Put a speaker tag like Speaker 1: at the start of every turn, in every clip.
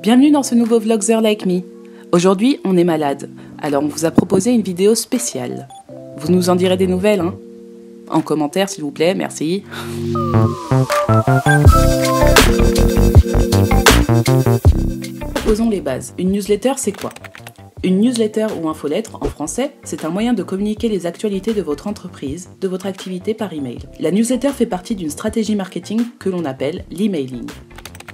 Speaker 1: Bienvenue dans ce nouveau Vlogger Like Me. Aujourd'hui, on est malade, alors on vous a proposé une vidéo spéciale. Vous nous en direz des nouvelles, hein? En commentaire, s'il vous plaît, merci. Posons les bases. Une newsletter, c'est quoi? Une newsletter ou infolettre, en français, c'est un moyen de communiquer les actualités de votre entreprise, de votre activité par email. La newsletter fait partie d'une stratégie marketing que l'on appelle l'emailing.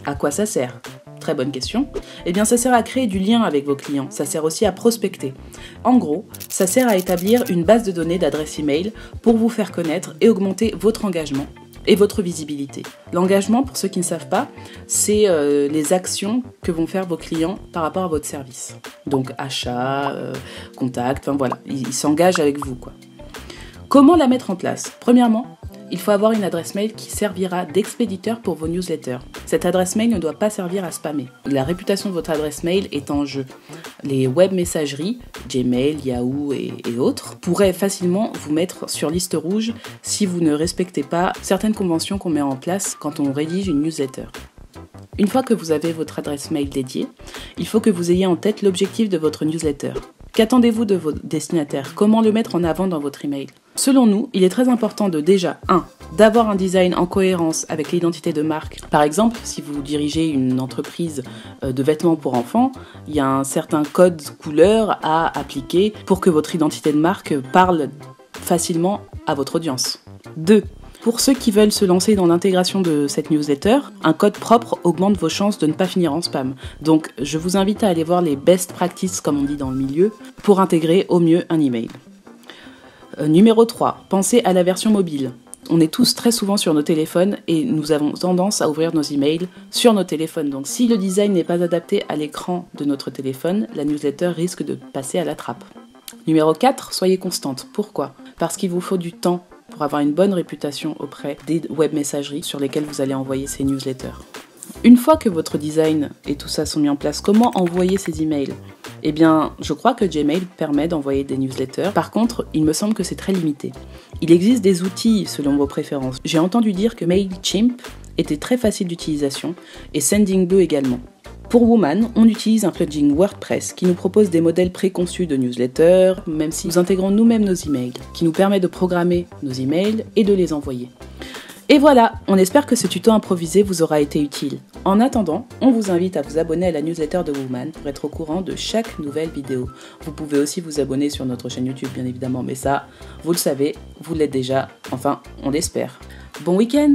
Speaker 1: À quoi ça sert? Très bonne question. Eh bien, ça sert à créer du lien avec vos clients. Ça sert aussi à prospecter. En gros, ça sert à établir une base de données d'adresses email pour vous faire connaître et augmenter votre engagement et votre visibilité. L'engagement, pour ceux qui ne savent pas, c'est les actions que vont faire vos clients par rapport à votre service. Donc achat, contact, enfin voilà, ils s'engagent avec vous, quoi. Comment la mettre en place? Premièrement, il faut avoir une adresse mail qui servira d'expéditeur pour vos newsletters. Cette adresse mail ne doit pas servir à spammer. La réputation de votre adresse mail est en jeu. Les web messageries, Gmail, Yahoo et autres, pourraient facilement vous mettre sur liste rouge si vous ne respectez pas certaines conventions qu'on met en place quand on rédige une newsletter. Une fois que vous avez votre adresse mail dédiée, il faut que vous ayez en tête l'objectif de votre newsletter. Qu'attendez-vous de vos destinataires? Comment le mettre en avant dans votre email? Selon nous, il est très important de déjà, d'avoir un design en cohérence avec l'identité de marque. Par exemple, si vous dirigez une entreprise de vêtements pour enfants, il y a un certain code couleur à appliquer pour que votre identité de marque parle facilement à votre audience. 2. Pour ceux qui veulent se lancer dans l'intégration de cette newsletter, un code propre augmente vos chances de ne pas finir en spam. Donc, je vous invite à aller voir les best practices, comme on dit dans le milieu, pour intégrer au mieux un email. Numéro 3, pensez à la version mobile. On est tous très souvent sur nos téléphones et nous avons tendance à ouvrir nos emails sur nos téléphones. Donc si le design n'est pas adapté à l'écran de notre téléphone, la newsletter risque de passer à la trappe. Numéro 4, soyez constante. Pourquoi? Parce qu'il vous faut du temps pour avoir une bonne réputation auprès des web messageries sur lesquelles vous allez envoyer ces newsletters. Une fois que votre design et tout ça sont mis en place, comment envoyer ces emails? Eh bien, je crois que Gmail permet d'envoyer des newsletters. Par contre, il me semble que c'est très limité. Il existe des outils selon vos préférences. J'ai entendu dire que MailChimp était très facile d'utilisation et Sendinblue également. Pour Woman, on utilise un plugin WordPress qui nous propose des modèles préconçus de newsletters, même si nous intégrons nous-mêmes nos emails, qui nous permet de programmer nos emails et de les envoyer. Et voilà, on espère que ce tuto improvisé vous aura été utile. En attendant, on vous invite à vous abonner à la newsletter de Woman pour être au courant de chaque nouvelle vidéo. Vous pouvez aussi vous abonner sur notre chaîne YouTube bien évidemment, mais ça, vous le savez, vous l'êtes déjà, enfin, on l'espère. Bon week-end!